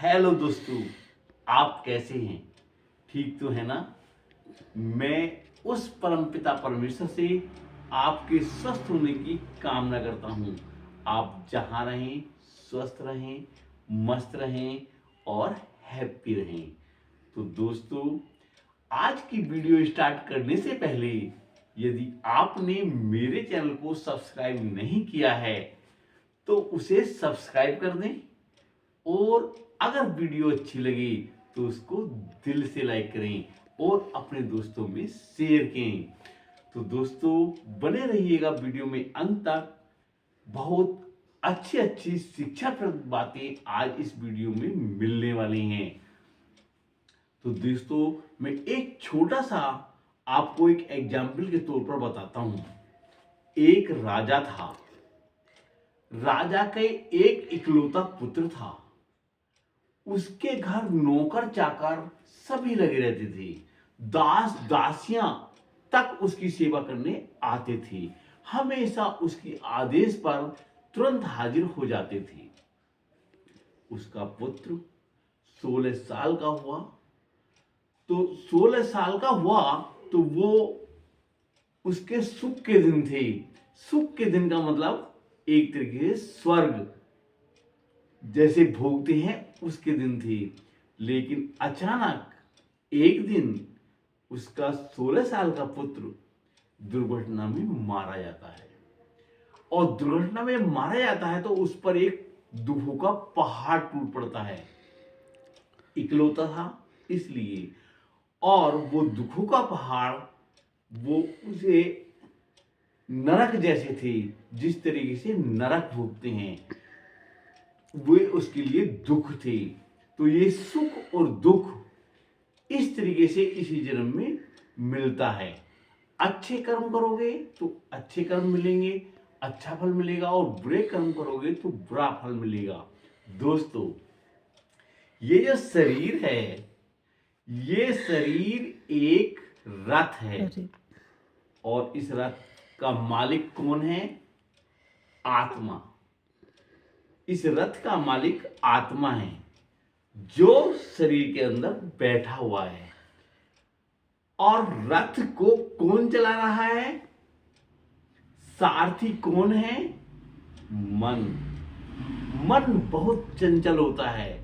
Hello दोस्तों, आप कैसे हैं? ठीक तो है ना? मैं उस परमपिता परमेश्वर से आपके स्वस्थ होने की कामना करता हूँ। आप जहाँ रहें, स्वस्थ रहें, मस्त रहें और हैप्पी रहें। तो दोस्तों, आज की वीडियो स्टार्ट करने से पहले यदि आपने मेरे चैनल को सब्सक्राइब नहीं किया है, तो उसे सब्सक्राइब कर दें और अगर वीडियो अच्छी लगी तो उसको दिल से लाइक करें और अपने दोस्तों में शेयर करें। तो दोस्तों, बने रहिएगा वीडियो में अंत तक। बहुत अच्छी अच्छी शिक्षाप्रद बातें आज इस वीडियो में मिलने वाली हैं। तो दोस्तों, मैं एक छोटा सा आपको एक एग्जाम्पल के तौर पर बताता हूं। एक राजा था। राजा के एक इकलौता पुत्र था। उसके घर नौकर चाकर सभी लगे रहते थे। दास दासियां तक उसकी सेवा करने आते थे। हमेशा उसके आदेश पर तुरंत हाजिर हो जाते थे। उसका पुत्र 16 साल का हुआ। तो 16 साल का हुआ तो वो उसके सुख के दिन थे। सुख के दिन का मतलब एक तरीके से स्वर्ग जैसे भोगते हैं उसके दिन थी। लेकिन अचानक एक दिन उसका 16 साल का पुत्र दुर्घटना में मारा जाता है। और दुर्घटना में मारा जाता है तो उस पर एक दुखों का पहाड़ टूट पड़ता है। इकलौता था इसलिए। और वो दुखों का पहाड़ वो उसे नरक जैसे थे। जिस तरीके से नरक भोगते हैं वे उसके लिए दुख थे। तो ये सुख और दुख इस तरीके से इसी जन्म में मिलता है। अच्छे कर्म करोगे तो अच्छे कर्म मिलेंगे, अच्छा फल मिलेगा, और बुरे कर्म करोगे तो बुरा फल मिलेगा। दोस्तों, ये जो शरीर है, ये शरीर एक रथ है। और इस रथ का मालिक कौन है? आत्मा। इस रथ का मालिक आत्मा है जो शरीर के अंदर बैठा हुआ है। और रथ को कौन चला रहा है? सारथी कौन है? मन। मन बहुत चंचल होता है।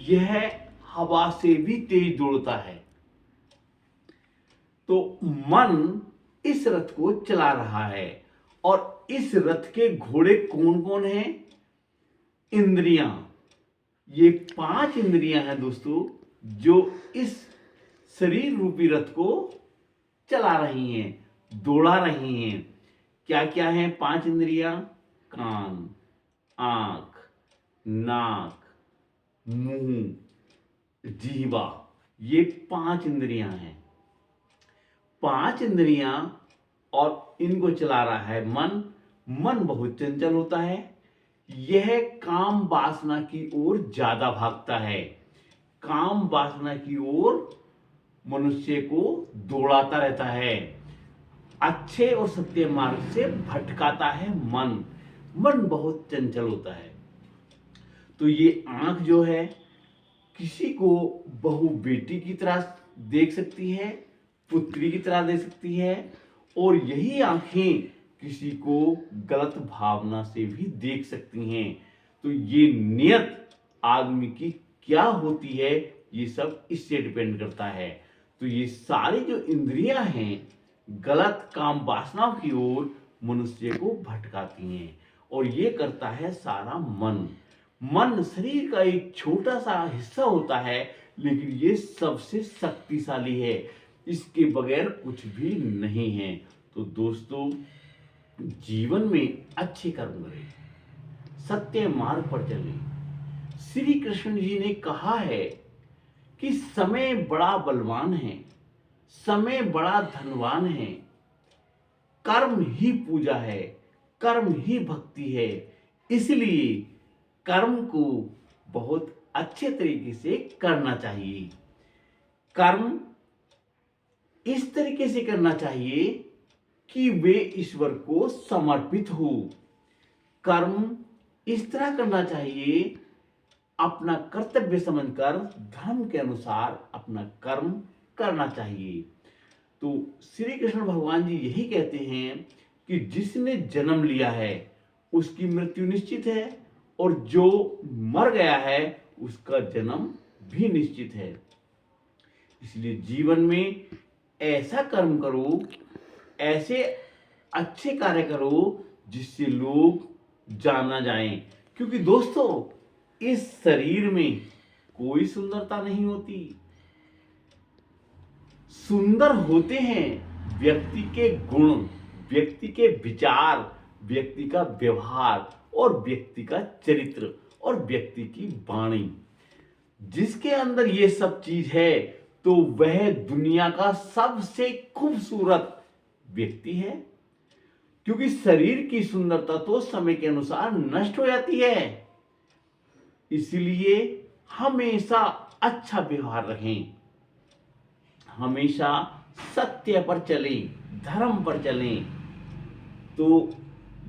यह हवा से भी तेज दौड़ता है। तो मन इस रथ को चला रहा है। और इस रथ के घोड़े कौन कौन हैं? इंद्रियां। ये 5 इंद्रियां हैं दोस्तों, जो इस शरीर रूपी रथ को चला रही हैं, दौड़ा रही हैं। क्या क्या हैं 5 इंद्रियां? कान, आंख, नाक, मुंह, जीवा। ये 5 इंद्रियां हैं। 5 इंद्रियां और इनको चला रहा है मन। मन बहुत चंचल होता है। यह काम वासना की ओर ज्यादा भागता है। काम वासना की ओर मनुष्य को दौड़ाता रहता है। अच्छे और सत्य मार्ग से भटकाता है मन। मन बहुत चंचल होता है। तो ये आंख जो है किसी को बहू बेटी की तरह देख सकती है, पुत्री की तरह देख सकती है। और यही आंखें किसी को गलत भावना से भी देख सकती हैं। तो ये नियत आदमी की क्या होती है, ये सब इससे डिपेंड करता है। तो ये सारी जो इंद्रियां हैं गलत काम वासनाओं की ओर मनुष्य को भटकाती हैं। और ये करता है सारा मन। मन शरीर का एक छोटा सा हिस्सा होता है, लेकिन ये सबसे शक्तिशाली है। इसके बगैर कुछ भी नहीं है। तो दोस्तों, जीवन में अच्छे कर्म करें, सत्य मार्ग पर चलें। श्री कृष्ण जी ने कहा है कि समय बड़ा बलवान है, समय बड़ा धनवान है, कर्म ही पूजा है, कर्म ही भक्ति है। इसलिए कर्म को बहुत अच्छे तरीके से करना चाहिए। कर्म इस तरीके से करना चाहिए कि वे ईश्वर को समर्पित हो। कर्म इस तरह करना चाहिए अपना कर्तव्य समझकर धर्म के अनुसार अपना कर्म करना चाहिए। तो श्री कृष्ण भगवान जी यही कहते हैं कि जिसने जन्म लिया है उसकी मृत्यु निश्चित है, और जो मर गया है उसका जन्म भी निश्चित है। इसलिए जीवन में ऐसा कर्म करो, ऐसे अच्छे कार्य करो जिससे लोग जाना जाएं। क्योंकि दोस्तों, इस शरीर में कोई सुंदरता नहीं होती। सुंदर होते हैं व्यक्ति के गुण, व्यक्ति के विचार, व्यक्ति का व्यवहार और व्यक्ति का चरित्र और व्यक्ति की वाणी। जिसके अंदर ये सब चीज है तो वह दुनिया का सबसे खूबसूरत व्यक्ति है। क्योंकि शरीर की सुंदरता तो समय के अनुसार नष्ट हो जाती है। इसलिए हमेशा अच्छा व्यवहार रखें, हमेशा सत्य पर चलें, धर्म पर चलें। तो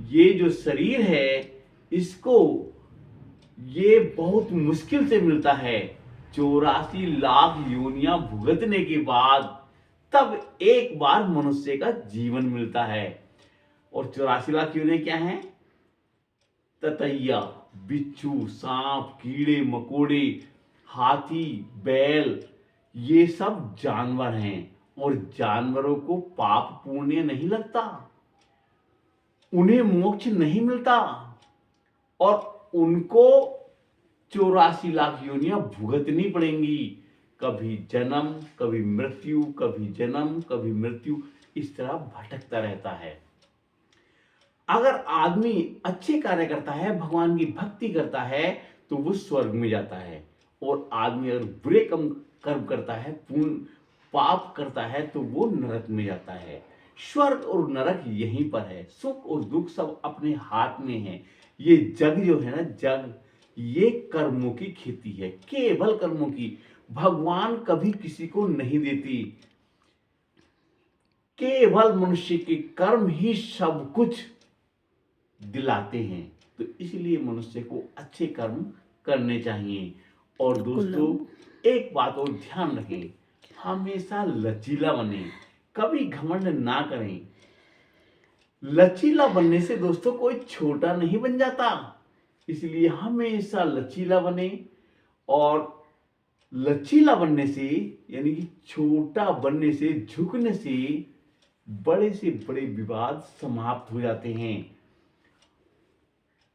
ये जो शरीर है इसको ये बहुत मुश्किल से मिलता है। 84 लाख योनियां भुगतने के बाद तब एक बार मनुष्य का जीवन मिलता है। और 84 लाख योनियां क्या हैं? ततैया, बिच्छू, सांप, कीड़े मकोड़े, हाथी, बैल, ये सब जानवर हैं। और जानवरों को पाप पुण्य नहीं लगता, उन्हें मोक्ष नहीं मिलता, और उनको 84 लाख योनियां भुगतनी पड़ेंगी। कभी जन्म, कभी मृत्यु, कभी जन्म, कभी मृत्यु, इस तरह भटकता रहता है। अगर आदमी अच्छे कार्य करता है, भगवान की भक्ति करता है, तो वो स्वर्ग में जाता है। और आदमी अगर बुरे कर्म करता है, पाप करता है, तो वो नरक में जाता है। स्वर्ग और नरक यहीं पर है। सुख और दुख सब अपने हाथ में है। ये जग जो है ना, जग, ये कर्मों की खेती है, केवल कर्मों की। भगवान कभी किसी को नहीं देती, केवल मनुष्य के कर्म ही सब कुछ दिलाते हैं। तो इसलिए मनुष्य को अच्छे कर्म करने चाहिए। और दोस्तों, एक बात और ध्यान रखें, हमेशा लचीला बने, कभी घमंड ना करें। लचीला बनने से दोस्तों कोई छोटा नहीं बन जाता। इसलिए हमेशा लचीला बने। और लचीला बनने से यानी कि छोटा बनने से, झुकने से बड़े से बड़े विवाद समाप्त हो जाते हैं,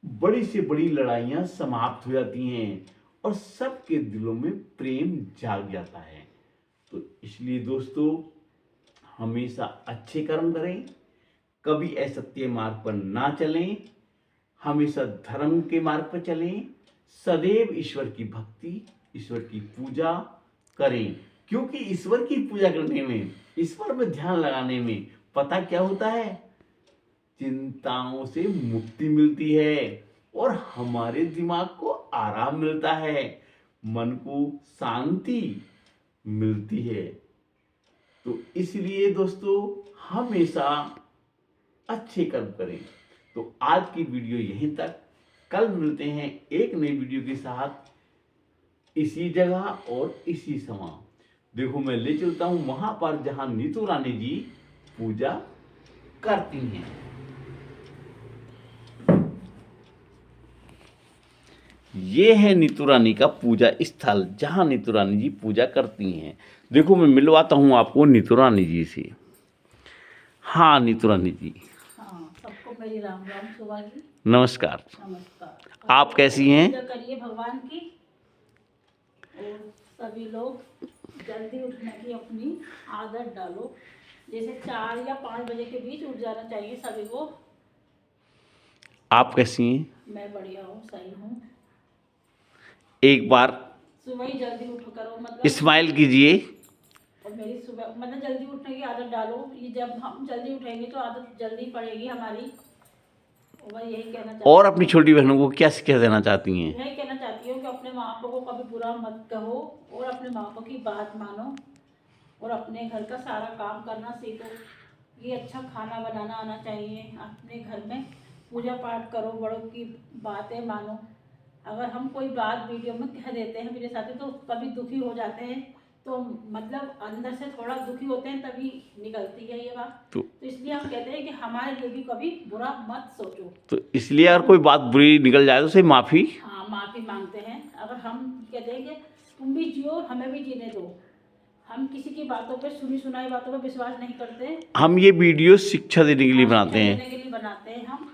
बड़ी से बड़ी लड़ाइयां समाप्त हो जाती हैं, और सबके दिलों में प्रेम जाग जाता है। तो इसलिए दोस्तों, हमेशा अच्छे कर्म करें, कभी असत्य मार्ग पर ना चलें, हमेशा धर्म के मार्ग पर चलें, सदैव ईश्वर की भक्ति, ईश्वर की पूजा करें। क्योंकि ईश्वर की पूजा करने में, ईश्वर में ध्यान लगाने में पता क्या होता है? चिंताओं से मुक्ति मिलती है, और हमारे दिमाग को आराम मिलता है, मन को शांति मिलती है। तो इसलिए दोस्तों, हमेशा अच्छे कर्म करें। तो आज की वीडियो यहीं तक। कल मिलते हैं एक नई वीडियो के साथ, इसी जगह और इसी समय। देखो, मैं ले चलता हूं वहां पर जहां नीतू रानी जी पूजा करती हैं। ये है नीतू रानी का पूजा स्थल, जहां नीतू रानी जी पूजा करती हैं। देखो, मैं मिलवाता हूं आपको नीतू रानी जी से। हाँ नीतू रानी जी, सबको मेरी राम राम सुबह की नमस्कार। नमस्कार। आप कैसी हैं? पूजा करिए भगवान की, और सभी लोग जल्दी उठने की अपनी आदत डालो। जैसे 4 या 5 बजे के बीच उठ जाना चाहिए सभी को। आप कैसी हैं? मैं बढ़िया हूँ, सही हूँ। एक बार सुबह ही जल्दी उठ करो, मतलब स्माइल कीजिए। और मेरी सुबह मतलब जल्दी उठने की आदत डालो। ये जब हम जल्दी उठेंगे तो आदत जल्दी पड़ेगी हमारी। और यही कहना चाहती और अपनी छोटी बहनों को क्या शिक्षा देना चाहती हैं? यही कहना चाहती हूँ कि अपने माँ बाप को कभी बुरा मत कहो, और अपने माँ बाप की बात मानो, और अपने घर का सारा काम करना सीखो। ये अच्छा खाना बनाना आना चाहिए। अपने घर में पूजा पाठ करो, बड़ों की बातें मानो। अगर हम कोई बात वीडियो में कह देते हैं मेरे साथी तो कभी दुखी हो जाते हैं, तो मतलब अंदर से थोड़ा दुखी होते हैं तभी निकलती है ये बात। तो इसलिए हम कहते हैं कि हमारे लिए भी कभी बुरा मत सोचो। तो इसलिए अगर कोई बात बुरी निकल जाए तो उसे माफ़ी, हाँ, माफ़ी मांगते हैं। अगर हम कहते हैं कि तुम भी जियो, हमें भी जीने दो। हम किसी की बातों पे, सुनी सुनाई बातों पे विश्वास नहीं करते। हम ये वीडियो शिक्षा देने के लिए हाँ, बनाते शिक्षा हैं। देने के लिए बनाते हैं हम।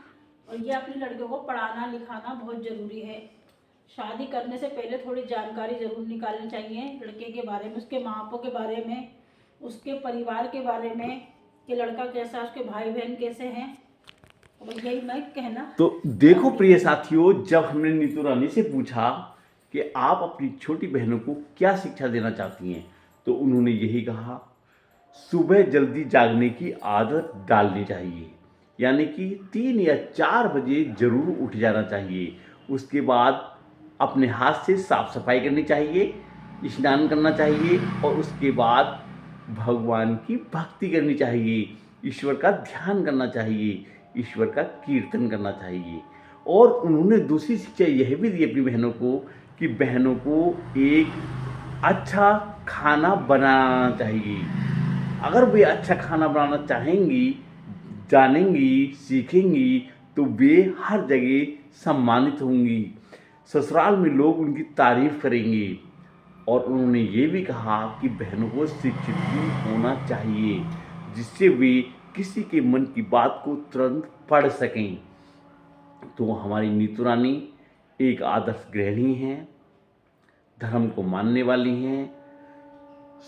और ये अपनी लड़कियों को पढ़ाना लिखाना बहुत ज़रूरी है। शादी करने से पहले थोड़ी जानकारी ज़रूर निकालनी चाहिए लड़के के बारे में, उसके माँ बापों के बारे में, उसके परिवार के बारे में, कि लड़का कैसा, उसके भाई बहन कैसे हैं। और यही मैं कहना। तो देखो प्रिय साथियों, जब हमने नीतू रानी से पूछा कि आप अपनी छोटी बहनों को क्या शिक्षा देना चाहती हैं, तो उन्होंने यही कहा, सुबह जल्दी जागने की आदत डालनी चाहिए, यानी कि 3 या 4 बजे जरूर उठ जाना चाहिए। उसके बाद अपने हाथ से साफ सफाई करनी चाहिए, स्नान करना चाहिए और उसके बाद भगवान की भक्ति करनी चाहिए, ईश्वर का ध्यान करना चाहिए, ईश्वर का कीर्तन करना चाहिए। और उन्होंने दूसरी शिक्षा यह भी दी अपनी बहनों को कि बहनों को एक अच्छा खाना बनाना चाहिए। अगर वे अच्छा खाना बनाना चाहेंगी, जानेंगी, सीखेंगी, तो वे हर जगह सम्मानित होंगी, ससुराल में लोग उनकी तारीफ करेंगे। और उन्होंने ये भी कहा कि बहनों को शिक्षित भी होना चाहिए, जिससे वे किसी के मन की बात को तुरंत पढ़ सकें। तो हमारी नीतू रानी एक आदर्श गृहिणी हैं, धर्म को मानने वाली हैं,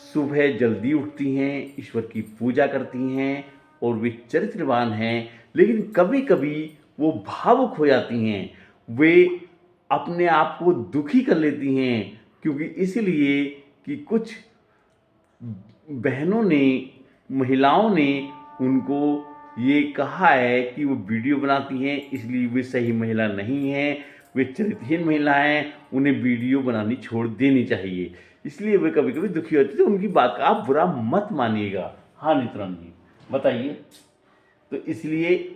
सुबह जल्दी उठती हैं, ईश्वर की पूजा करती हैं और वे चरित्रवान हैं। लेकिन कभी कभी वो भावुक हो जाती हैं, वे अपने आप को दुखी कर लेती हैं, क्योंकि इसलिए कि कुछ बहनों ने, महिलाओं ने उनको ये कहा है कि वो वीडियो बनाती हैं, इसलिए वे सही महिला नहीं हैं, वे चरित्रहीन महिला हैं, उन्हें वीडियो बनानी छोड़ देनी चाहिए। इसलिए वे कभी कभी दुखी होती है, तो उनकी बात का आप बुरा मत मानिएगा। हाँ नीतू रानी जी बताइए। तो इसलिए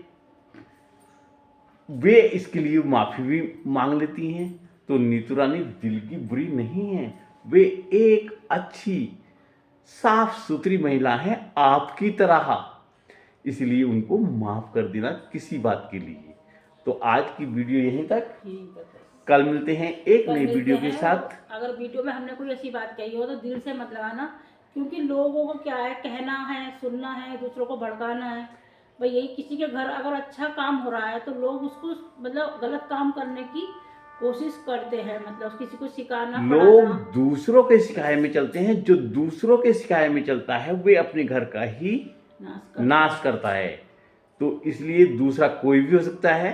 वे इसके लिए माफ़ी भी मांग लेती हैं। तो नीतू रानी दिल की बुरी नहीं है, वे एक अच्छी साफ सुथरी महिला हैं आपकी तरह, इसलिए उनको माफ़ कर देना किसी बात के लिए। तो आज की वीडियो यहीं तक, कल मिलते हैं एक नई वीडियो के साथ। अगर वीडियो में हमने कोई ऐसी बात कही हो तो दिल से मत लगाना, क्योंकि लोगों को क्या है, कहना है, सुनना है, दूसरों को भड़काना है। भाई यही किसी के घर अगर अच्छा काम हो रहा है तो लोग उसको मतलब गलत काम करने की कोशिश करते हैं, मतलब किसी को सिखाना, लोग दूसरों के सिखाए में चलते हैं, जो दूसरों के सिखाए में चलता है वे अपने घर का ही नाश करता है। तो इसलिए दूसरा कोई भी हो सकता है।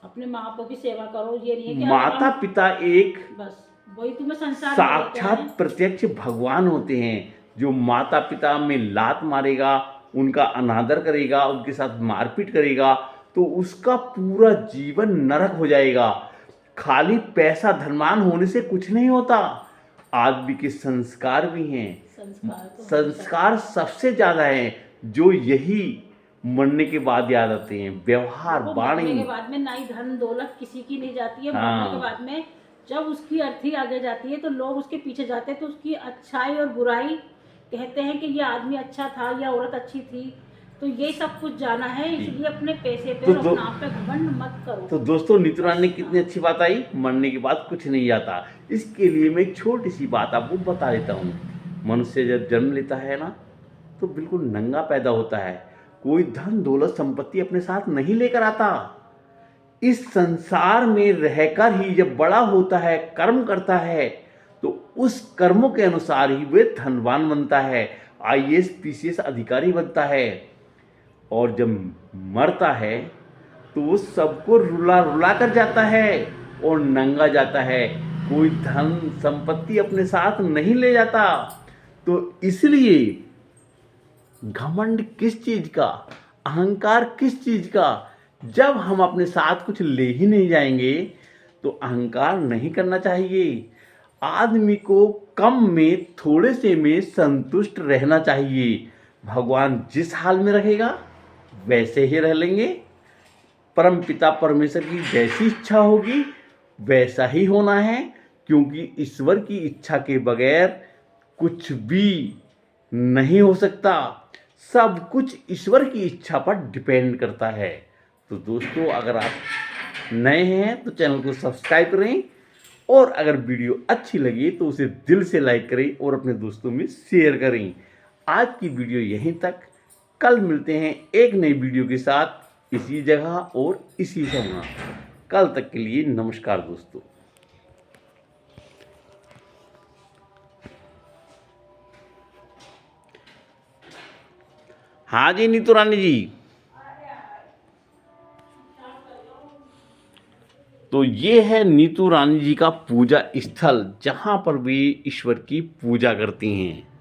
अपने माँ बापों की सेवा करो, ये नहीं है कि माता पिता एक बस वही तुम्हें संसार साक्षात प्रत्यक्ष भगवान होते हैं। जो माता पिता में लात मारेगा, उनका अनादर करेगा, उनके साथ मारपीट करेगा, तो उसका पूरा जीवन नरक हो जाएगा। खाली पैसा धनवान होने से कुछ नहीं होता, आदमी के संस्कार भी हैं। संस्कार सबसे ज़्यादा है, जो यही मरने के बाद याद आते हैं, व्यवहार, वाणी। मरने के बाद में ना ही धन दौलत किसी की नहीं जाती है। मरने के बाद में जब उसकी अर्थी आगे जाती है तो लोग उसके पीछे जाते हैं, तो उसकी अच्छाई और बुराई कहते हैं कि ये आदमी अच्छा था या औरत अच्छी थी। तो ये सब कुछ जाना है, इसलिए अपने पैसे पे और अपने आप पे घमंड मत करो। तो दोस्तों नीतू रानी ने कितनी अच्छी बात आई, मरने के बाद कुछ नहीं जाता। इसके लिए मैं एक छोटी सी बात आपको बता देता हूँ। मनुष्य जब जन्म लेता है ना, तो बिल्कुल नंगा पैदा होता है, कोई धन दौलत संपत्ति अपने साथ नहीं लेकर आता। इस संसार में रहकर ही जब बड़ा होता है, कर्म करता है, तो उस कर्मों के अनुसार ही वे धनवान बनता है, IAS PCS अधिकारी बनता है। और जब मरता है तो वो सबको रुला रुला कर जाता है और नंगा जाता है, कोई धन संपत्ति अपने साथ नहीं ले जाता। तो इसलिए घमंड किस चीज का, अहंकार किस चीज का? जब हम अपने साथ कुछ ले ही नहीं जाएंगे तो अहंकार नहीं करना चाहिए। आदमी को कम में, थोड़े से में संतुष्ट रहना चाहिए। भगवान जिस हाल में रखेगा वैसे ही रह लेंगे। परम पिता परमेश्वर की जैसी इच्छा होगी वैसा ही होना है, क्योंकि ईश्वर की इच्छा के बगैर कुछ भी नहीं हो सकता। सब कुछ ईश्वर की इच्छा पर डिपेंड करता है। तो दोस्तों, अगर आप नए हैं तो चैनल को सब्सक्राइब करें, और अगर वीडियो अच्छी लगी तो उसे दिल से लाइक करें और अपने दोस्तों में शेयर करें। आज की वीडियो यहीं तक। कल मिलते हैं एक नई वीडियो के साथ, इसी जगह और इसी समय। कल तक के लिए नमस्कार दोस्तों। हाँ जी नीतू रानी जी, तो ये है नीतू रानी जी का पूजा स्थल, जहाँ पर वे ईश्वर की पूजा करती हैं।